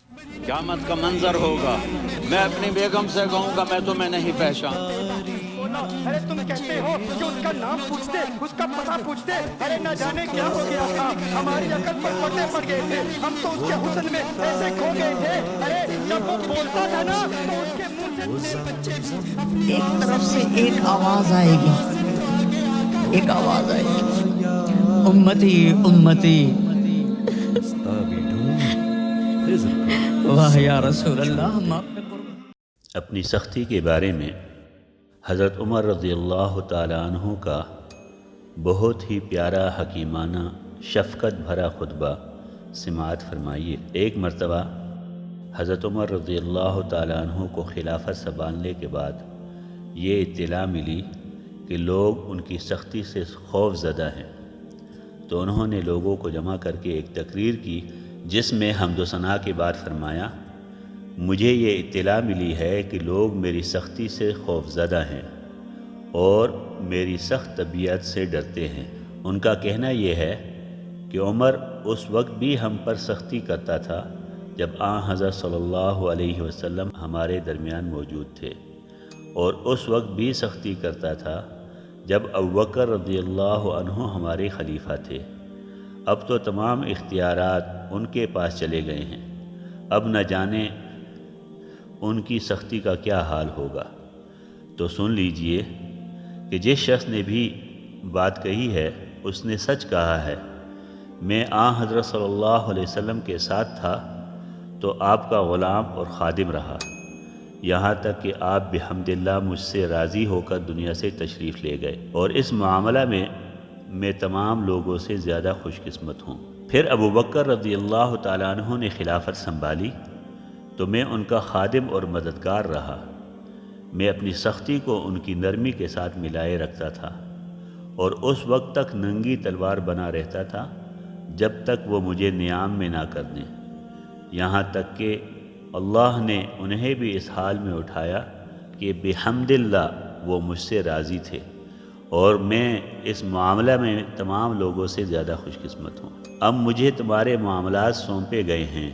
قیامت کا منظر ہوگا، میں اپنی بیگم سے کہوں گا میں تمہیں نہیں پہچان۔ ارے تم کہتے ہو کہ اس کا نام پوچھتے، اس کا پتہ پوچھتے، ارے نہ جانے کیا ہو گیا تھا، ہماری عقل پر پردے پڑ گئے تھے، ہم تو اس کے حسن میں ایسے کھو گئے تھے، ارے جب وہ بولتا تھا نا تو اس کے منہ سے ایک طرف سے ایک آواز آئے گی، ایک آواز آئے گی، امتی امتی، واہ یا رسول اللہ، ہم آپ پہ قربان۔ اپنی سختی کے بارے میں حضرت عمر رضی اللہ تعالیٰ عنہ کا بہت ہی پیارا حکیمانہ شفقت بھرا خطبہ سماعت فرمائیے۔ ایک مرتبہ حضرت عمر رضی اللہ تعالیٰ عنہ کو خلافت سنبھالنے کے بعد یہ اطلاع ملی کہ لوگ ان کی سختی سے خوف زدہ ہیں، تو انہوں نے لوگوں کو جمع کر کے ایک تقریر کی جس میں حمد و ثنا کے بعد فرمایا، مجھے یہ اطلاع ملی ہے کہ لوگ میری سختی سے خوف زدہ ہیں اور میری سخت طبیعت سے ڈرتے ہیں۔ ان کا کہنا یہ ہے کہ عمر اس وقت بھی ہم پر سختی کرتا تھا جب حضرت صلی اللہ علیہ وسلم ہمارے درمیان موجود تھے، اور اس وقت بھی سختی کرتا تھا جب ابوبکر رضی اللہ عنہ ہمارے خلیفہ تھے۔ اب تو تمام اختیارات ان کے پاس چلے گئے ہیں، اب نہ جانے ان کی سختی کا کیا حال ہوگا۔ تو سن لیجئے کہ جس شخص نے بھی بات کہی ہے اس نے سچ کہا ہے۔ میں حضرت صلی اللہ علیہ وسلم کے ساتھ تھا تو آپ کا غلام اور خادم رہا، یہاں تک کہ آپ بحمد اللہ مجھ سے راضی ہو کر دنیا سے تشریف لے گئے، اور اس معاملہ میں تمام لوگوں سے زیادہ خوش قسمت ہوں۔ پھر ابوبکر رضی اللہ تعالیٰ عنہ نے خلافت سنبھالی تو میں ان کا خادم اور مددگار رہا۔ میں اپنی سختی کو ان کی نرمی کے ساتھ ملائے رکھتا تھا، اور اس وقت تک ننگی تلوار بنا رہتا تھا جب تک وہ مجھے نیام میں نہ کر دیں، یہاں تک کہ اللہ نے انہیں بھی اس حال میں اٹھایا کہ بحمد اللہ وہ مجھ سے راضی تھے، اور میں اس معاملہ میں تمام لوگوں سے زیادہ خوش قسمت ہوں۔ اب مجھے تمہارے معاملات سونپے گئے ہیں،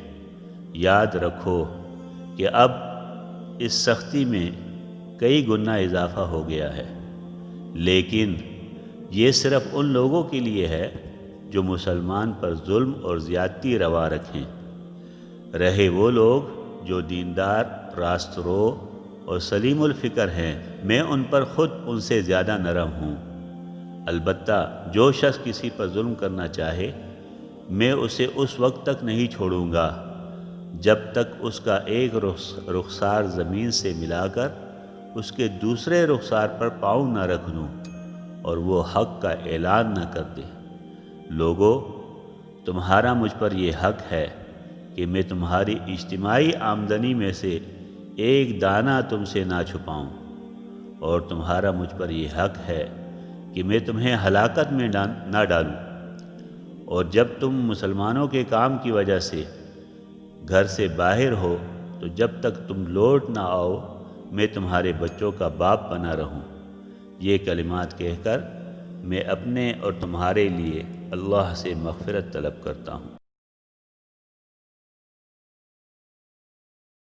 یاد رکھو کہ اب اس سختی میں کئی گنا اضافہ ہو گیا ہے، لیکن یہ صرف ان لوگوں کے لیے ہے جو مسلمان پر ظلم اور زیادتی روا رکھیں، رہے وہ لوگ جو دیندار، راست رو اور سلیم الفکر ہیں، میں ان پر خود ان سے زیادہ نرم ہوں۔ البتہ جو شخص کسی پر ظلم کرنا چاہے میں اسے اس وقت تک نہیں چھوڑوں گا جب تک اس کا ایک رخسار زمین سے ملا کر اس کے دوسرے رخسار پر پاؤں نہ رکھ دوں اور وہ حق کا اعلان نہ کر دے۔ لوگو، تمہارا مجھ پر یہ حق ہے کہ میں تمہاری اجتماعی آمدنی میں سے ایک دانہ تم سے نہ چھپاؤں، اور تمہارا مجھ پر یہ حق ہے کہ میں تمہیں ہلاکت میں نہ ڈالوں، اور جب تم مسلمانوں کے کام کی وجہ سے گھر سے باہر ہو تو جب تک تم لوٹ نہ آؤ میں تمہارے بچوں کا باپ بنا رہوں۔ یہ کلمات کہہ کر میں اپنے اور تمہارے لیے اللہ سے مغفرت طلب کرتا ہوں۔